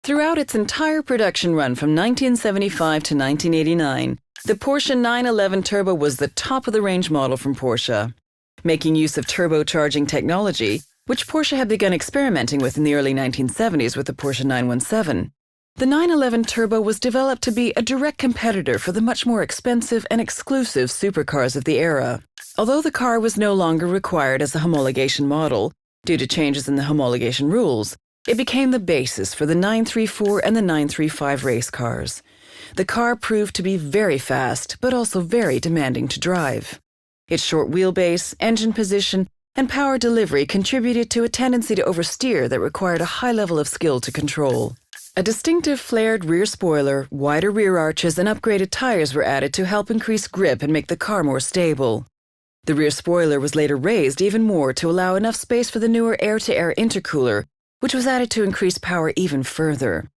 Throughout its entire production run from 1975 to 1989, the Porsche 911 Turbo was the top-of-the-range model from Porsche. Making use of turbocharging technology, which Porsche had begun experimenting with in the early 1970s with the Porsche 917, the 911 Turbo was developed to be a direct competitor for the much more expensive and exclusive supercars of the era. Although the car was no longer required as a homologation model, due to changes in the homologation rules, it became the basis for the 934 and the 935 race cars. The car proved to be very fast, but also very demanding to drive. Its short wheelbase, engine position, and power delivery contributed to a tendency to oversteer that required a high level of skill to control. A distinctive flared rear spoiler, wider rear arches, and upgraded tires were added to help increase grip and make the car more stable. The rear spoiler was later raised even more to allow enough space for the newer air-to-air intercooler, which was added to increase power even further.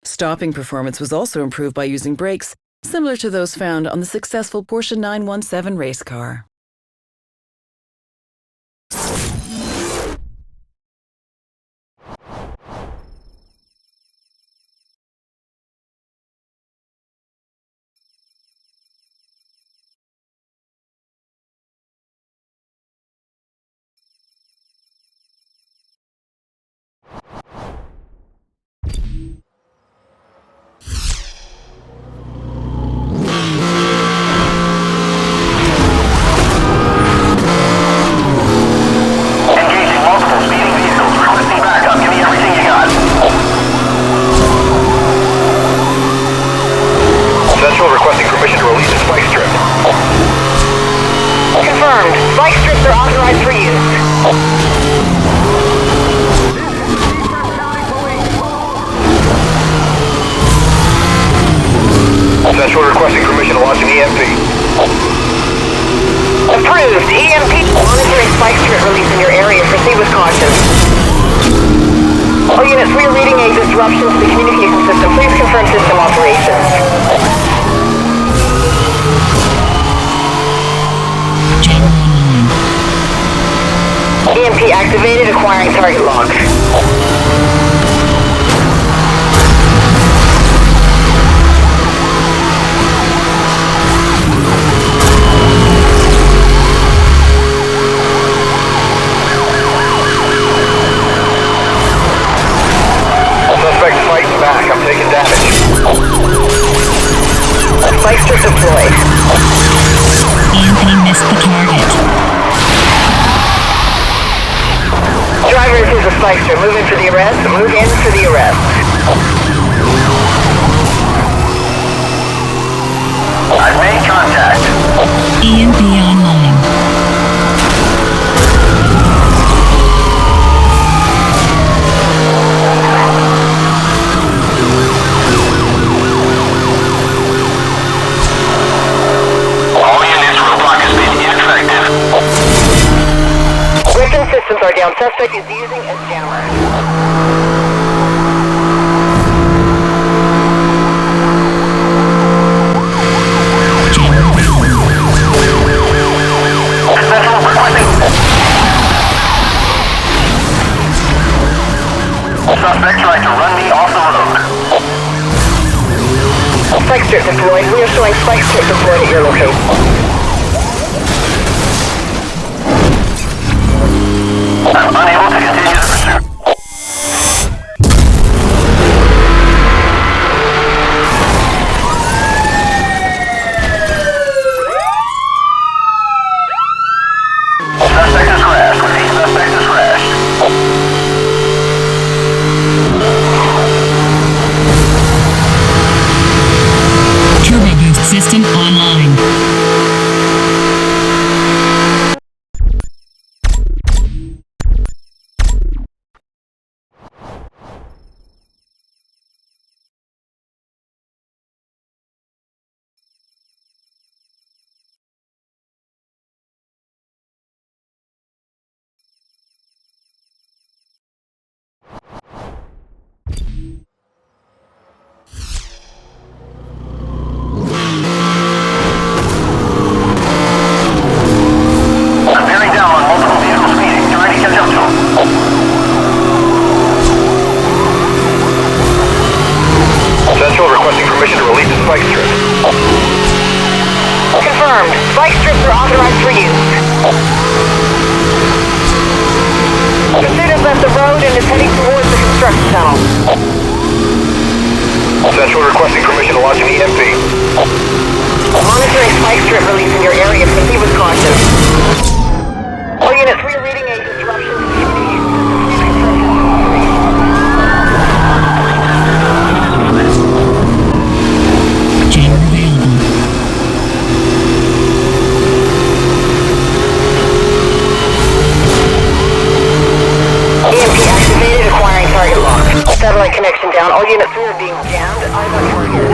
Stopping performance was also improved by using brakes similar to those found on the successful Porsche 917 race car. Central requesting permission to launch an EMP. Approved. EMP. Monitoring spike strip release in your area. Proceed with caution. All units, we are reading a disruption to the communication system. Please confirm system operations. EMP activated. Acquiring target log. I'm taking damage. Spike strip deployed. EMP missed the target. Driver is a spike strip. Move in for the arrest. Move in for the arrest. I've made contact. EMP online. Systems are down. Suspect is using a jammer. Suspect tried to run me off the road. Spike strip deployed. We are showing spike strip deployed at your location. I'm unable to continue the pursuit. Suspect has crashed. Repeat, suspect has crashed. Turbo boost system online. down. All units, we are being jammed. Eyes on target.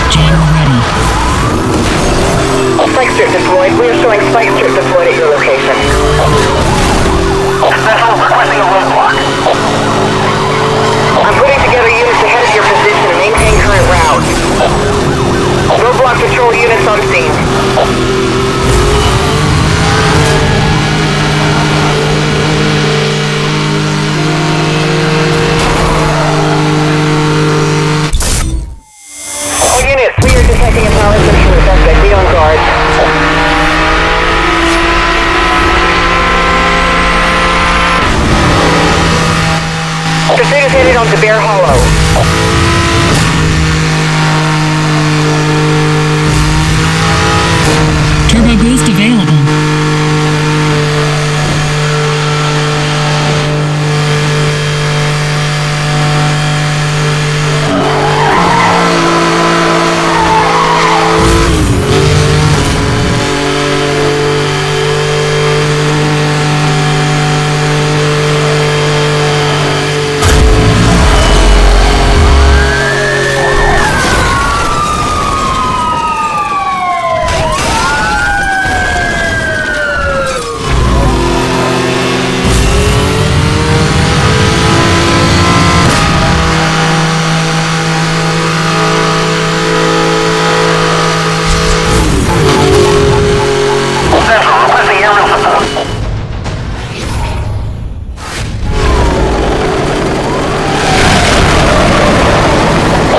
Jam ready. Spike strip deployed. We are showing spike strip deployed at your location. Vessel requesting a roadblock. I'm putting together units ahead of your position and maintain current route. Roadblock patrol units on scene. All units, we are detecting a malfunction suspect. Be on guard. Pursuit is headed onto Bear Hollow. Turbo boost available.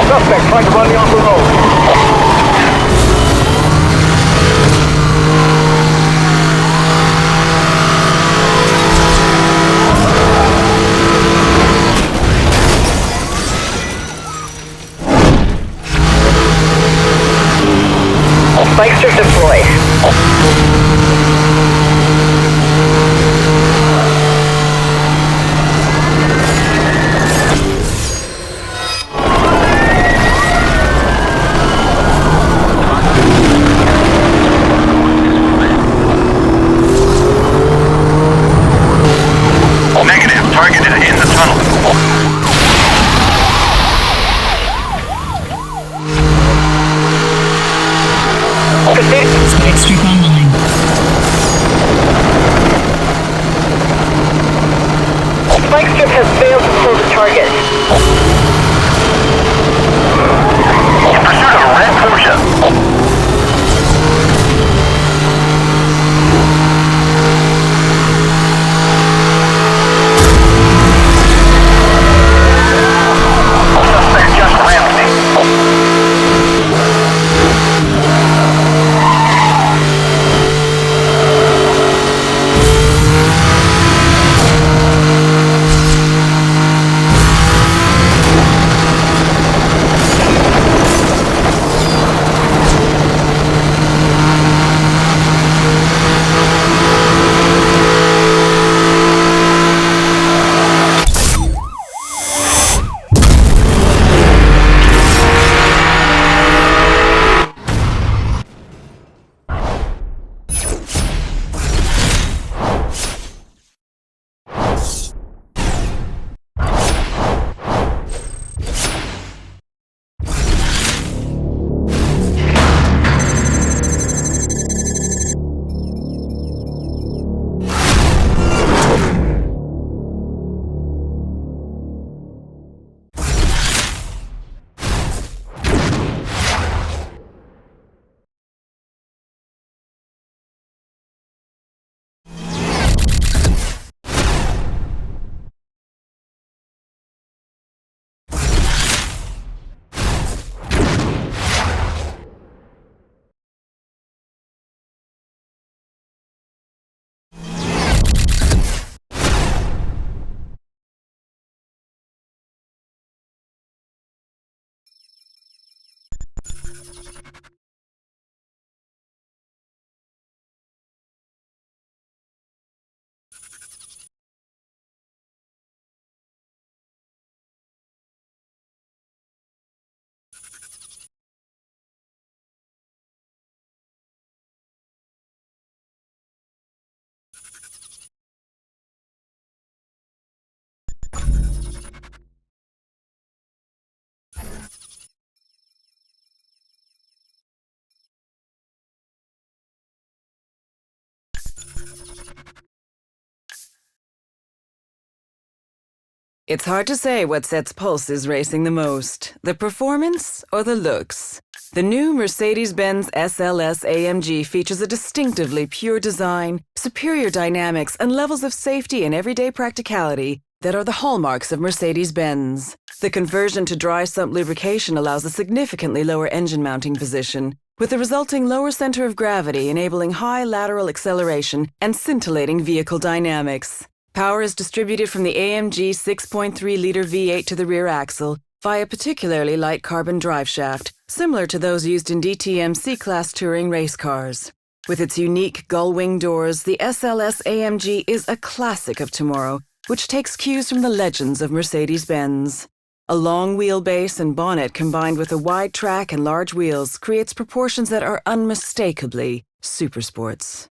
Suspect trying to run me off the road. Spike strip deployed. Negative. Target is in the tunnel. Pursuit. Spike strip online. Spike strip has failed to pull the target. In pursuit of a red Porsche. Suspect just rammed me. It's hard to say what sets pulses racing the most, the performance or the looks. The new Mercedes-Benz SLS AMG features a distinctively pure design, superior dynamics, and levels of safety and everyday practicality that are the hallmarks of Mercedes-Benz. The conversion to dry sump lubrication allows a significantly lower engine mounting position, with the resulting lower center of gravity enabling high lateral acceleration and scintillating vehicle dynamics. Power is distributed from the AMG 6.3-liter V8 to the rear axle via particularly light carbon driveshaft, similar to those used in DTM C-Class touring race cars. With its unique gull-wing doors, the SLS AMG is a classic of tomorrow, which takes cues from the legends of Mercedes-Benz. A long wheelbase and bonnet combined with a wide track and large wheels creates proportions that are unmistakably supersports.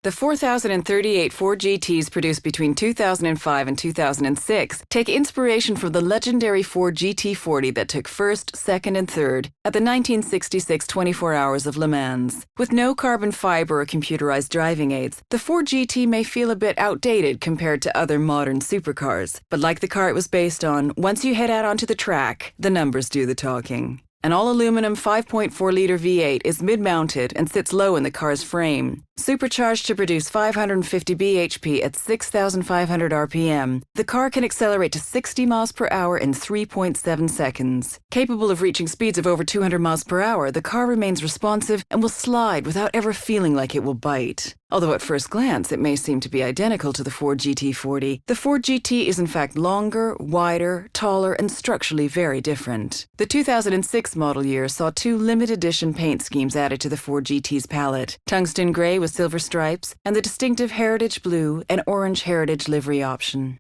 The 4038 Ford GTs produced between 2005 and 2006 take inspiration from the legendary Ford GT40 that took first, second, and third at the 1966 24 Hours of Le Mans. With no carbon fiber or computerized driving aids, the Ford GT may feel a bit outdated compared to other modern supercars. But like the car it was based on, once you head out onto the track, the numbers do the talking. An all-aluminum 5.4-liter V8 is mid-mounted and sits low in the car's frame. Supercharged to produce 550 bhp at 6,500 rpm, the car can accelerate to 60 miles per hour in 3.7 seconds. Capable of reaching speeds of over 200 miles per hour, the car remains responsive and will slide without ever feeling like it will bite. Although at first glance it may seem to be identical to the Ford GT40, the Ford GT is in fact longer, wider, taller, and structurally very different. The 2006 model year saw two limited edition paint schemes added to the Ford GT's palette: tungsten gray with silver stripes and the distinctive heritage blue and orange heritage livery option.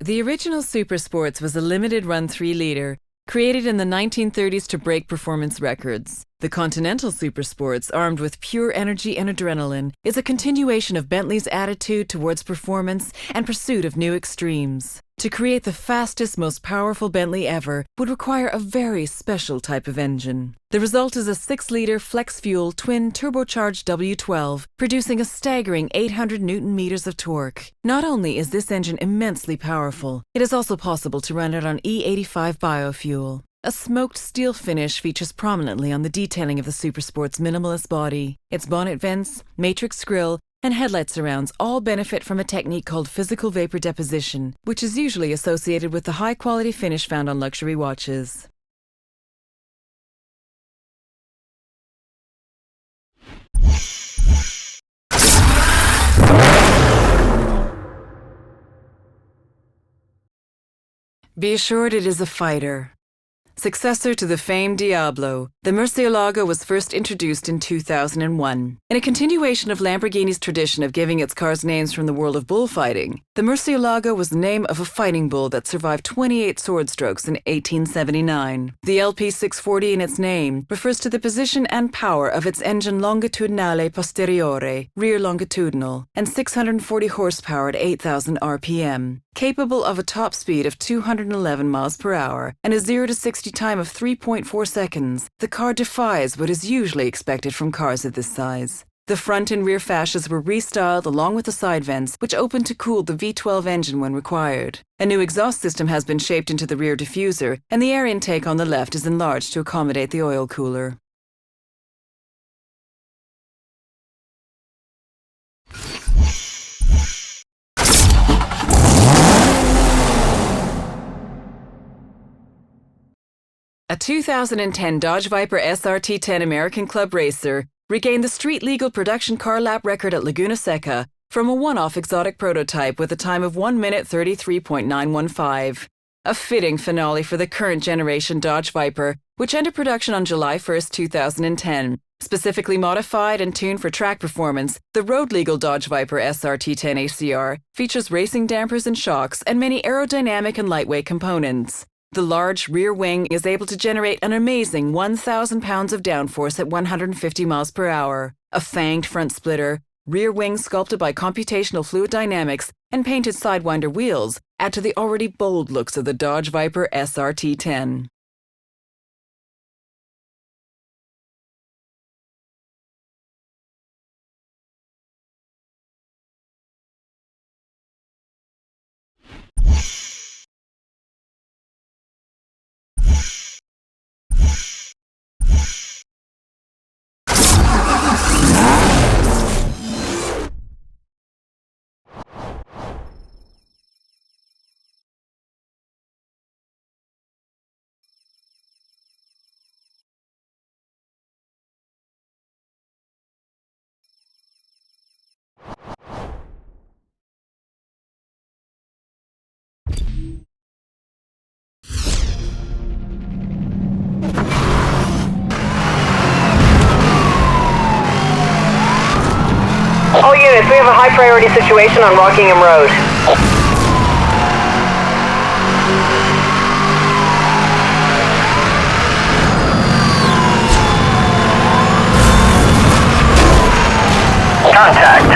The original Super Sports was a limited-run 3-liter, created in the 1930s to break performance records. The Continental Super Sports, armed with pure energy and adrenaline, is a continuation of Bentley's attitude towards performance and pursuit of new extremes. To create the fastest, most powerful Bentley ever would require a very special type of engine. The result is a 6-liter flex-fuel twin turbocharged W12, producing a staggering 800 Newton-meters of torque. Not only is this engine immensely powerful, it is also possible to run it on E85 biofuel. A smoked steel finish features prominently on the detailing of the Super Sport's minimalist body. Its bonnet vents, matrix grille, and headlight surrounds all benefit from a technique called physical vapor deposition, which is usually associated with the high-quality finish found on luxury watches. Be assured it is a fighter. Successor to the famed Diablo, the Murcielago was first introduced in 2001. In a continuation of Lamborghini's tradition of giving its cars names from the world of bullfighting, the Murcielago was the name of a fighting bull that survived 28 sword strokes in 1879. The LP640 in its name refers to the position and power of its engine longitudinale posteriore, rear longitudinal, and 640 horsepower at 8,000 RPM. Capable of a top speed of 211 miles per hour and a 0 to 60 time of 3.4 seconds, the car defies what is usually expected from cars of this size. The front and rear fascias were restyled along with the side vents, which opened to cool the V12 engine when required. A new exhaust system has been shaped into the rear diffuser, and the air intake on the left is enlarged to accommodate the oil cooler. A 2010 Dodge Viper SRT10 American Club Racer regained the street-legal production car lap record at Laguna Seca from a one-off exotic prototype with a time of 1 minute 33.915. A fitting finale for the current generation Dodge Viper, which entered production on July 1, 2010. Specifically modified and tuned for track performance, the road-legal Dodge Viper SRT10 ACR features racing dampers and shocks and many aerodynamic and lightweight components. The large rear wing is able to generate an amazing 1,000 pounds of downforce at 150 miles per hour. A fanged front splitter, rear wing sculpted by computational fluid dynamics, and painted Sidewinder wheels add to the already bold looks of the Dodge Viper SRT10. All units, we have a high priority situation on Rockingham Road. Contact.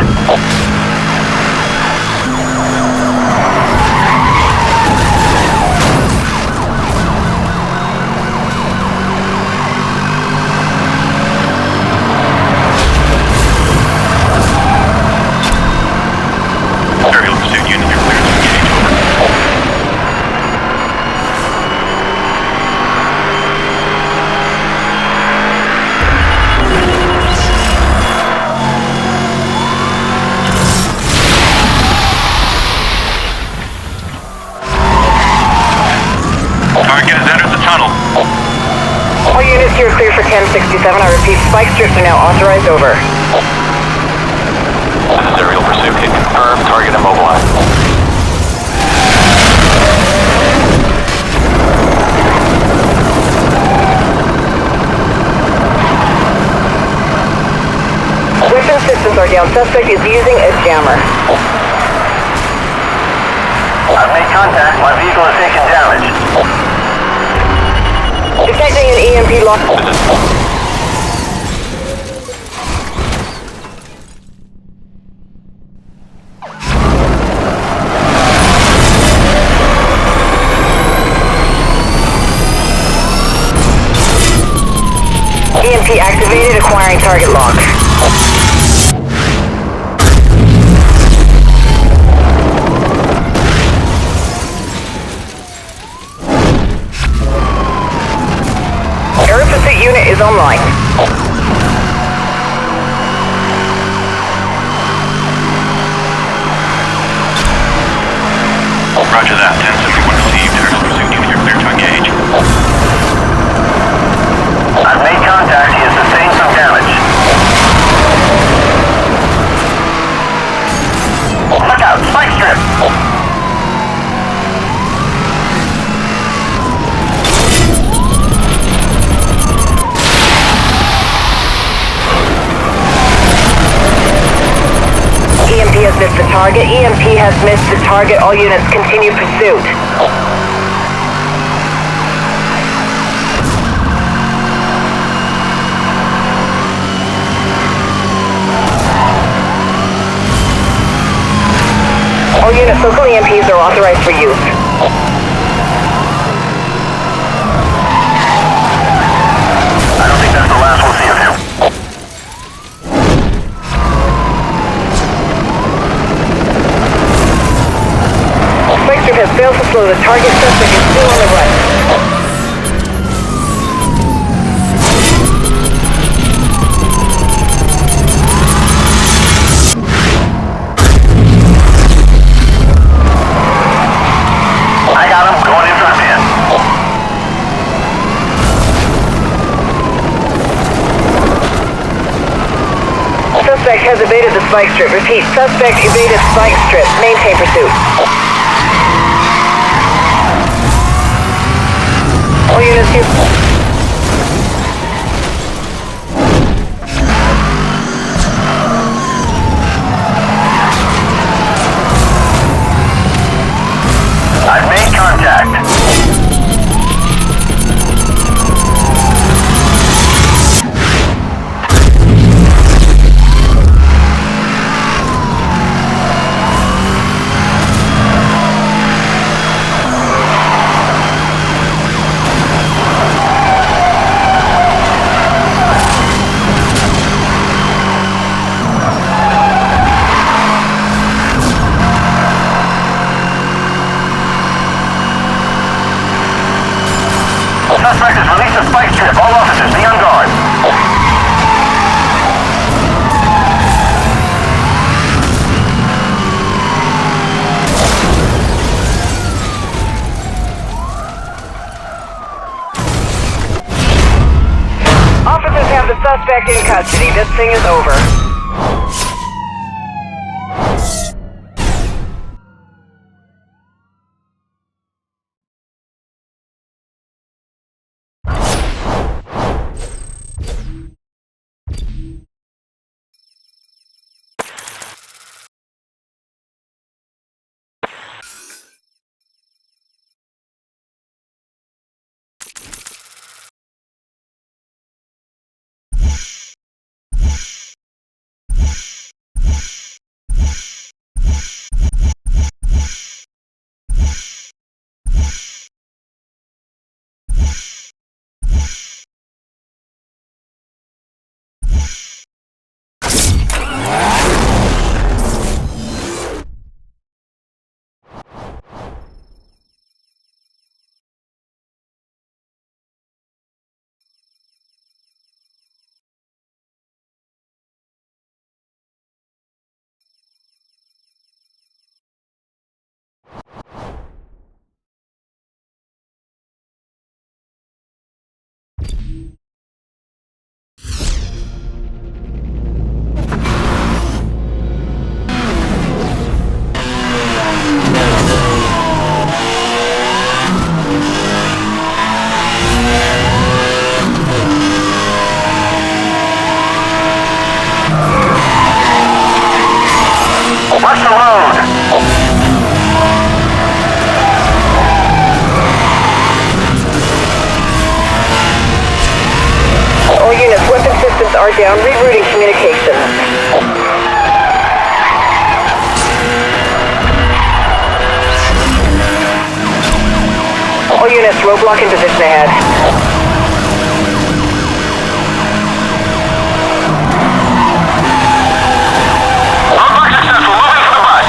Aerial pursuit unit, you're clear to engage. Over. Target has entered the tunnel. All units here are clear for 1067. I repeat, spike strips are now authorized. Over. This is aerial pursuit. Hit confirm. Target immobilized. Weapon systems are down. Suspect is using a jammer. I've made contact. My vehicle has taken damage. Detecting an EMP lock. EMP activated, acquiring target lock. Air pursuit unit is online. Roger that. 1071 received. Aerial pursuit unit, you're clear to engage. I've made contact. He has sustained some damage. Look out! Spike strip! EMP has missed the target. EMP has missed the target. All units continue pursuit. All units, local EMPs are authorized for use. I don't think that's the last we'll see of him. Spike strip has failed to slow. The target suspect is still on the run. I got him. Going in for the pin. Suspect has evaded the spike strip. Repeat, suspect evaded spike strip. Maintain pursuit. All units here. I've made contact. Suspect has released a spike strip. All officers, be on guard. Officers have the suspect in custody. This thing is over. systems are down. Rerouting communications. All units, roadblock in position ahead. Roadblock successful. Moving for the bus.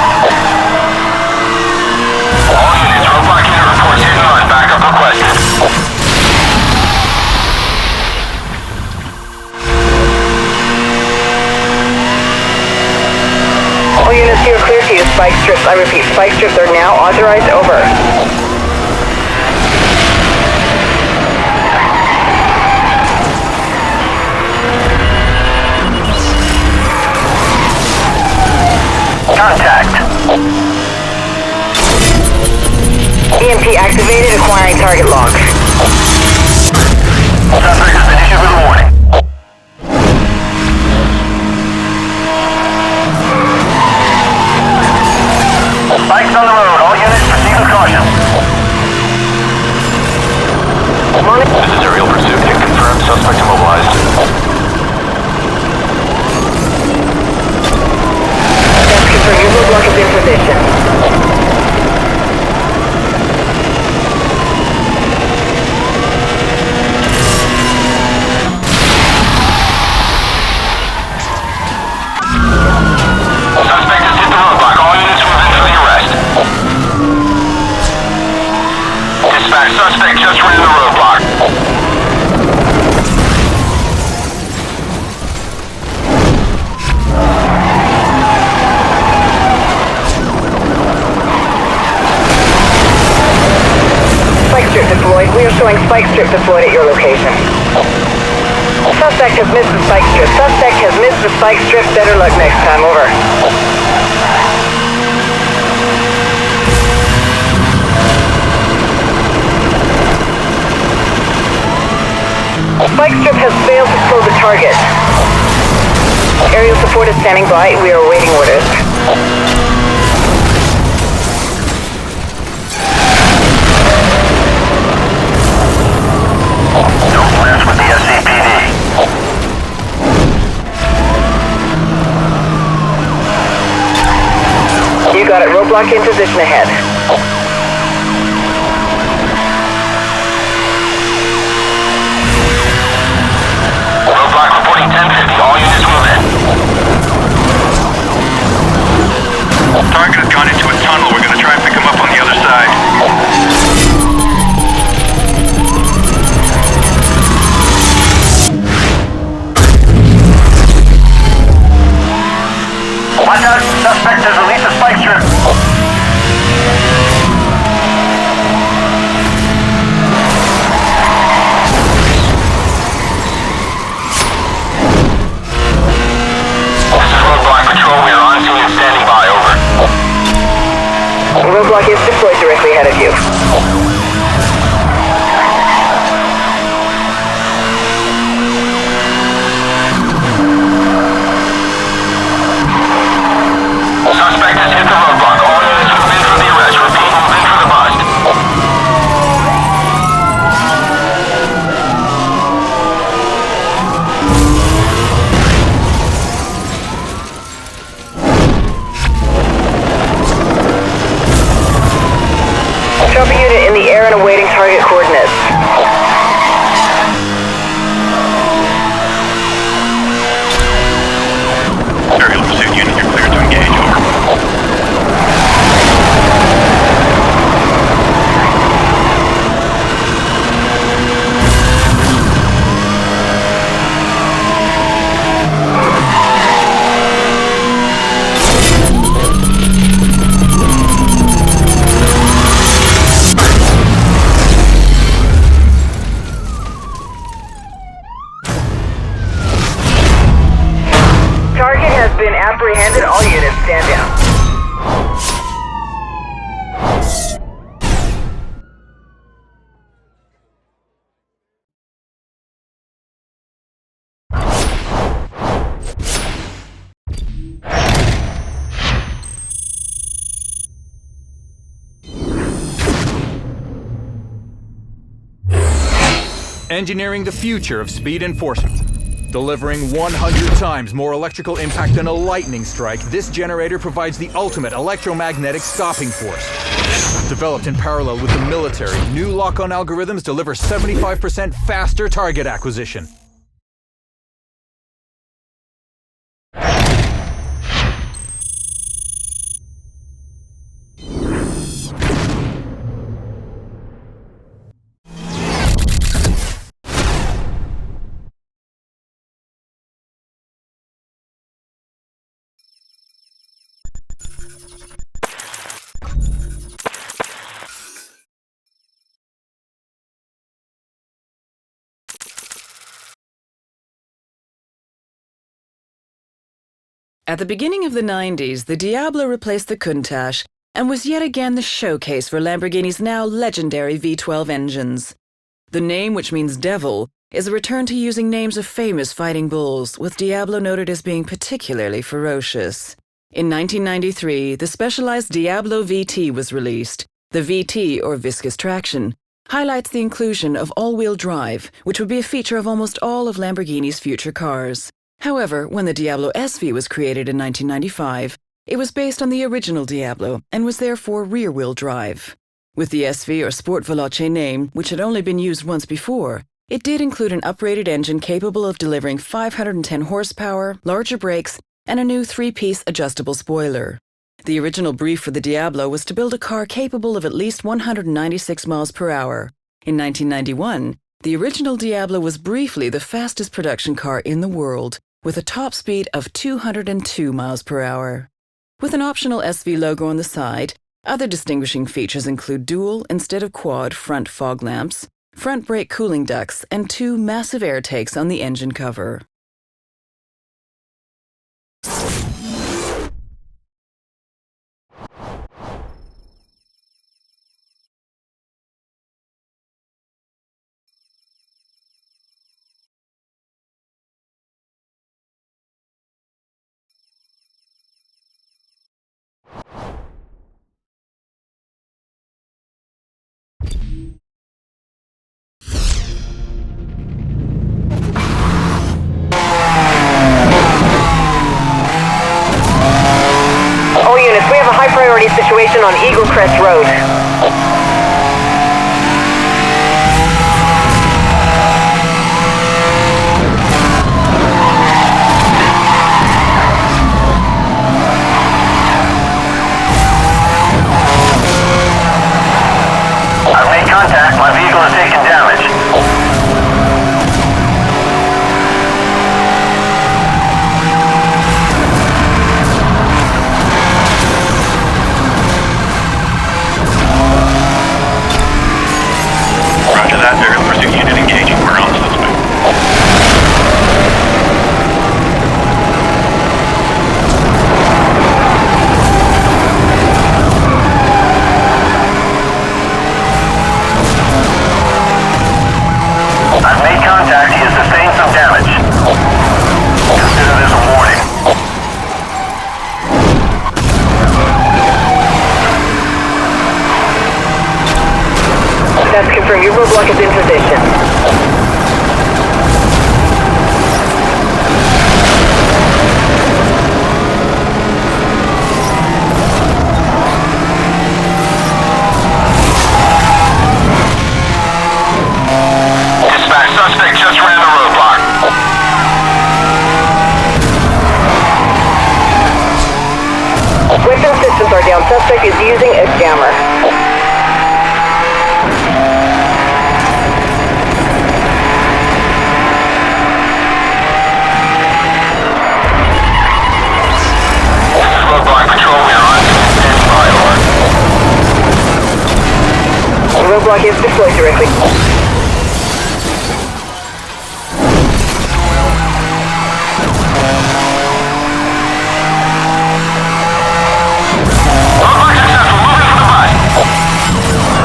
All units, roadblock unit reports hit and run. Backup requested. All units, you are clear to use spike strips. I repeat, spike strips are now authorized. Over. Contact. EMP activated, acquiring target log. Suspect has been issued with a warning. Spikes on the road. All units proceed with caution. This is aerial pursuit. Hit confirmed. Suspect immobilized. That's confirmed. Your roadblock is in position. Suspect has hit the roadblock. All units move in for the arrest. Dispatch, suspect just ran the roadblock. Spike strip deployed. We are showing spike strip deployed at your location. Suspect has missed the spike strip. Suspect has missed the spike strip. Better luck next time. Over. Spike strip has failed to slow the target. Aerial support is standing by. We are awaiting orders. No plans with the SCPD. You got it. Roadblock in position ahead. Roadblock reporting 1050. All units move in. Target has gone into a tunnel. We're gonna try and pick him up on the other side. Watch out. Suspect has released a spike strip. This is roadblock patrol. We are on scene and standing by. Over. Roadblock is deployed directly ahead of you. Suspect has hit the roadblock. All units move in for the arrest. Repeat, move in for the bust. Trophy unit in the air and awaiting target coordinates. Aerial pursuit unit, you're cleared to engage. Over. Target has been apprehended. All units stand down. Engineering the future of speed enforcement. Delivering 100 times more electrical impact than a lightning strike, this generator provides the ultimate electromagnetic stopping force. Developed in parallel with the military, new lock-on algorithms deliver 75% faster target acquisition. At the beginning of the 90s, the Diablo replaced the Countach and was yet again the showcase for Lamborghini's now legendary V12 engines. The name, which means devil, is a return to using names of famous fighting bulls, with Diablo noted as being particularly ferocious. In 1993, the specialized Diablo VT was released. The VT, or viscous traction, highlights the inclusion of all-wheel drive, which would be a feature of almost all of Lamborghini's future cars. However, when the Diablo SV was created in 1995, it was based on the original Diablo and was therefore rear-wheel drive. With the SV or Sport Veloce name, which had only been used once before, it did include an upgraded engine capable of delivering 510 horsepower, larger brakes, and a new 3-piece adjustable spoiler. The original brief for the Diablo was to build a car capable of at least 196 miles per hour. In 1991, the original Diablo was briefly the fastest production car in the world, with a top speed of 202 miles per hour. With an optional SV logo on the side, other distinguishing features include dual instead of quad front fog lamps, front brake cooling ducts, and 2 massive air takes on the engine cover. All units, we have a high-priority situation on Eagle Crest Road. I've made contact. My vehicle has taken damage. Roger that. Aerial pursuit unit engaging. We're on suspect. I've made contact. He has sustained some damage. Consider this a warning. That's confirmed. Your roadblock is in position. Dispatch, suspect just ran the roadblock. Weapon systems are down. Suspect is using a jammer. Roadblock patrol, we are on standing by, over. The roadblock is deployed directly. Roadblock successful, moving for the buy.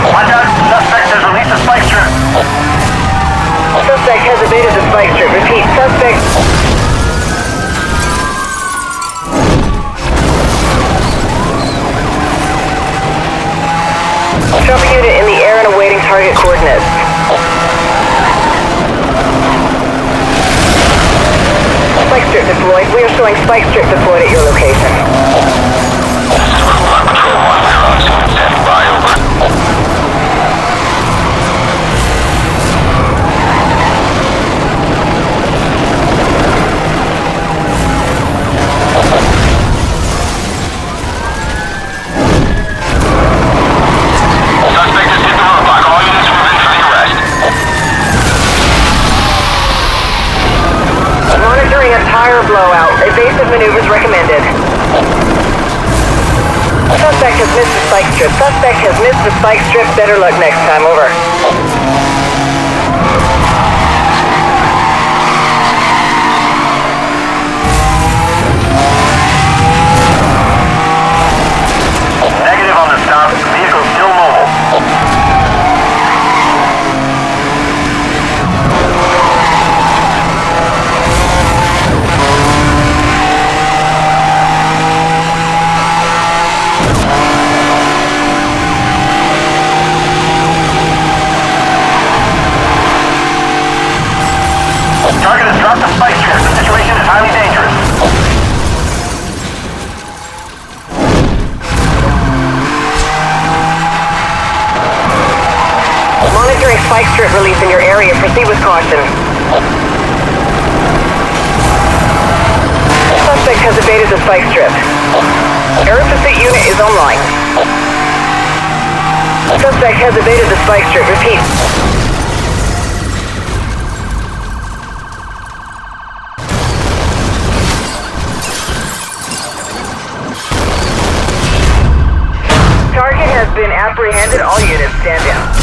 Watch out, suspect has released a spike strip. Suspect has evaded the spike strip. Repeat, suspect. Chopper unit in the air and awaiting target coordinates. spike strip deployed. We are showing spike strip deployed at your location. Roadblock Patrol 1, we're on scene. Standing by, over. Suspect has hit the roadblock. All units move in for the arrest. Monitoring a tire blowout. Evasive maneuvers recommended. Suspect has missed the spike strip. Suspect has missed the spike strip. Better luck next time. Over. Negative on the stop. Vehicle still mobile. Target has dropped the spike strip. The situation is highly dangerous. Monitoring spike strip release in your area. Proceed with caution. Suspect has evaded the spike strip. Air pursuit unit is online. Suspect has evaded the spike strip. Repeat. Target has been apprehended. All units stand down.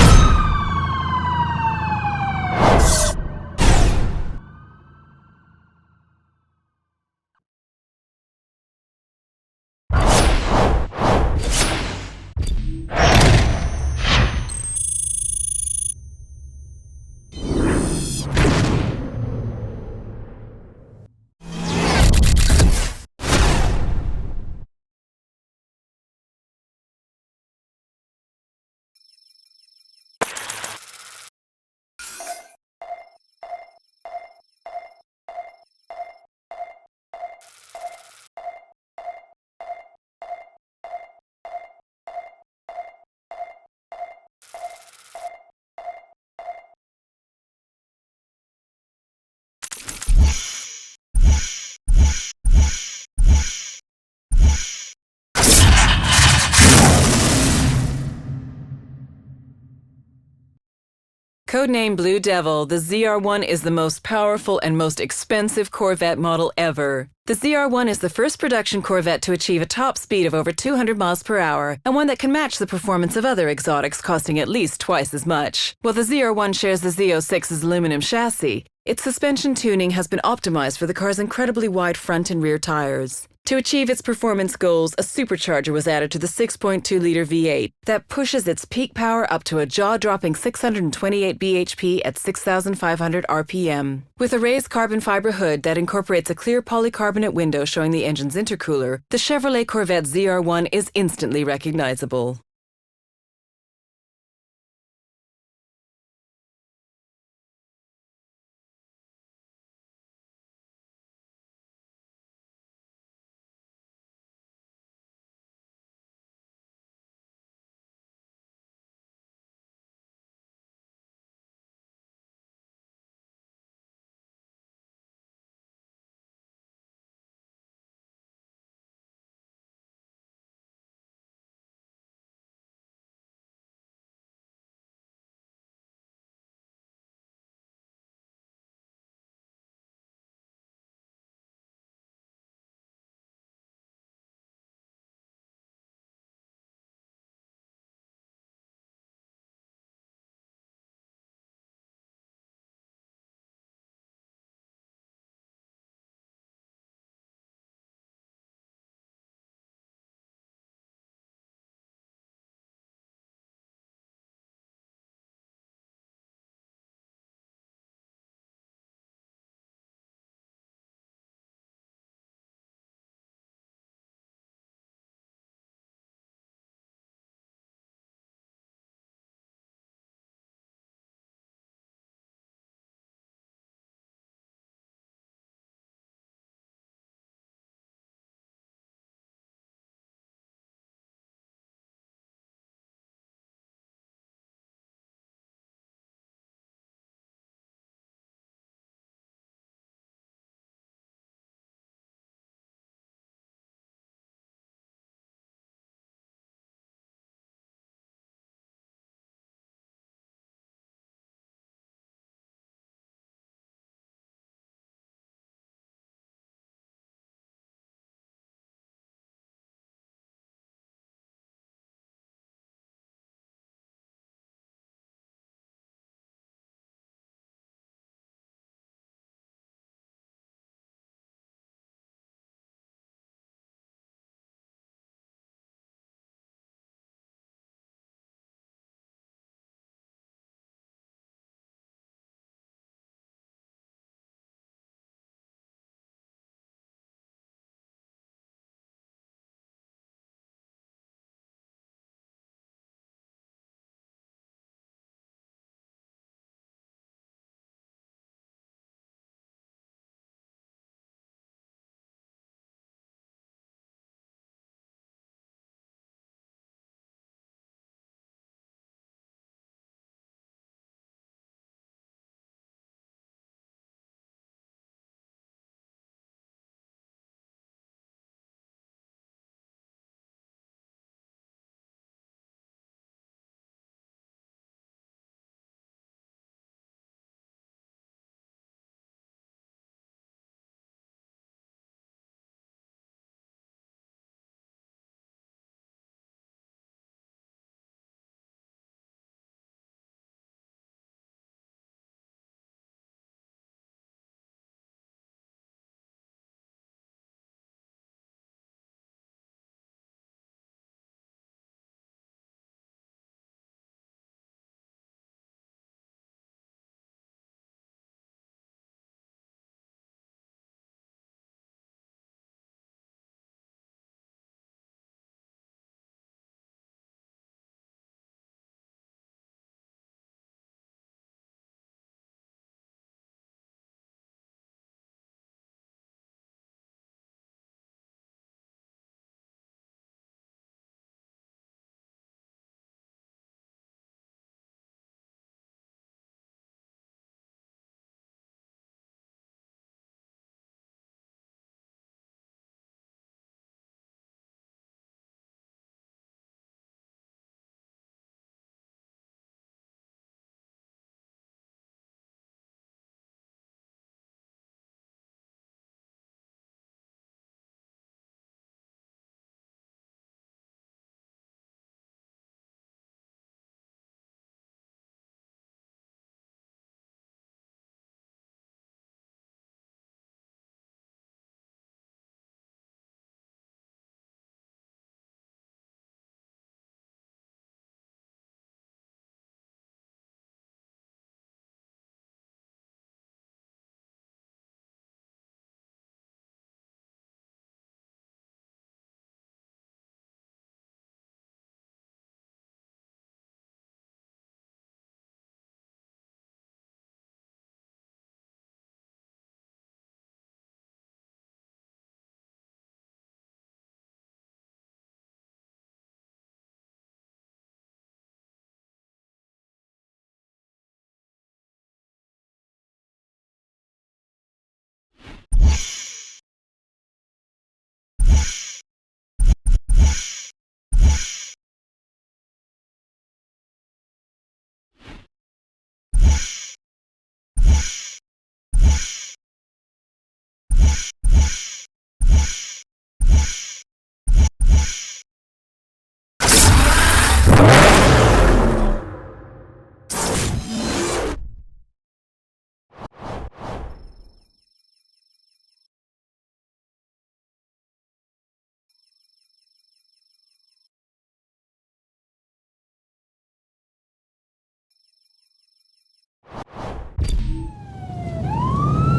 Codename Blue Devil, the ZR-1 is the most powerful and most expensive Corvette model ever. The ZR-1 is the first production Corvette to achieve a top speed of over 200 miles per hour, and one that can match the performance of other exotics costing at least twice as much. While the ZR-1 shares the Z06's aluminum chassis, its suspension tuning has been optimized for the car's incredibly wide front and rear tires. To achieve its performance goals, a supercharger was added to the 6.2-liter V8 that pushes its peak power up to a jaw-dropping 628 bhp at 6,500 RPM. With a raised carbon fiber hood that incorporates a clear polycarbonate window showing the engine's intercooler, the Chevrolet Corvette ZR1 is instantly recognizable.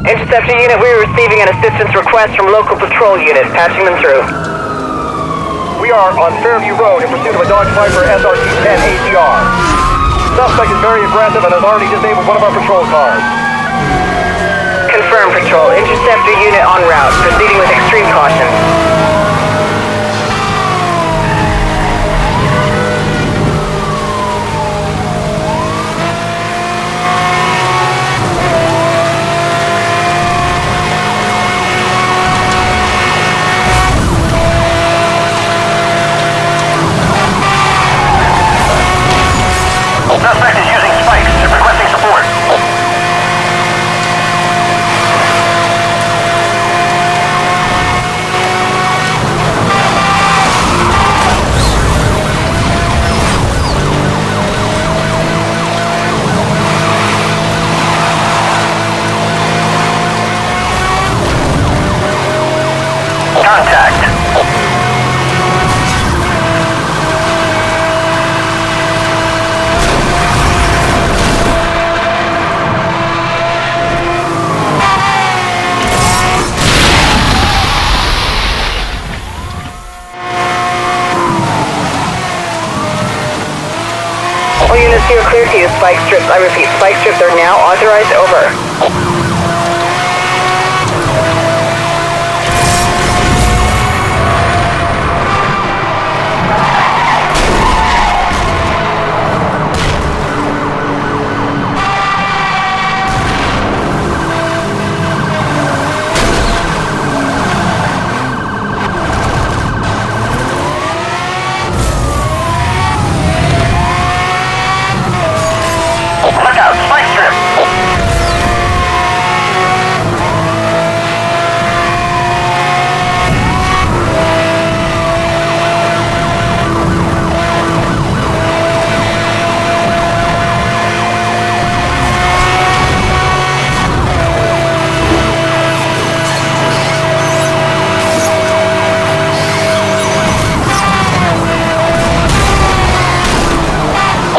Interceptor unit, we are receiving an assistance request from local patrol unit. Patching them through. We are on Fairview Road in pursuit of a Dodge Viper SRT-10 ACR. Suspect is very aggressive and has already disabled one of our patrol cars. Confirm, patrol. Interceptor unit en route. Proceeding with extreme caution. Suspect is using spikes and requesting support. Contact. All units here clear to use spike strips. I repeat, spike strips are now authorized. Over. Look out, spike strip.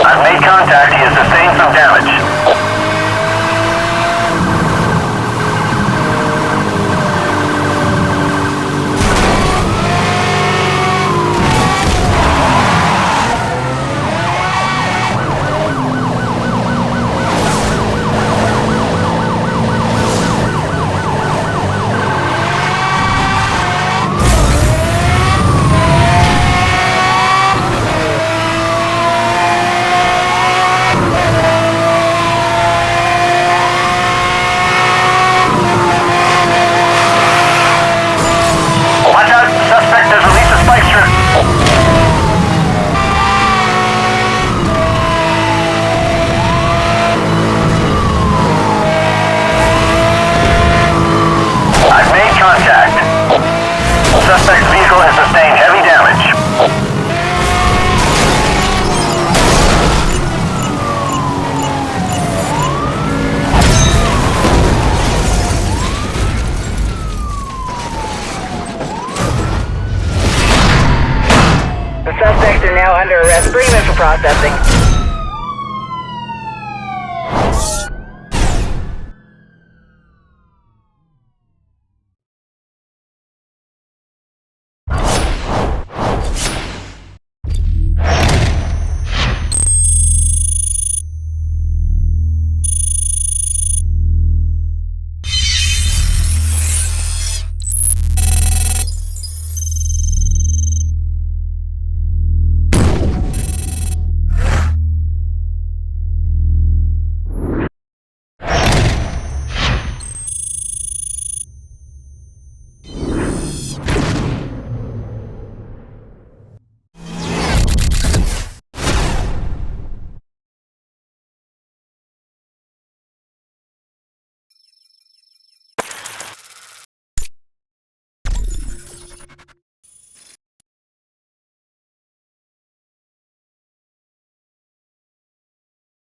I've made contact. He has sustained some damage. Watch out, suspect has released a spike strip. I've made contact. Suspect's vehicle has sustained heavy damage. The suspects are now under arrest. Bring them in for processing.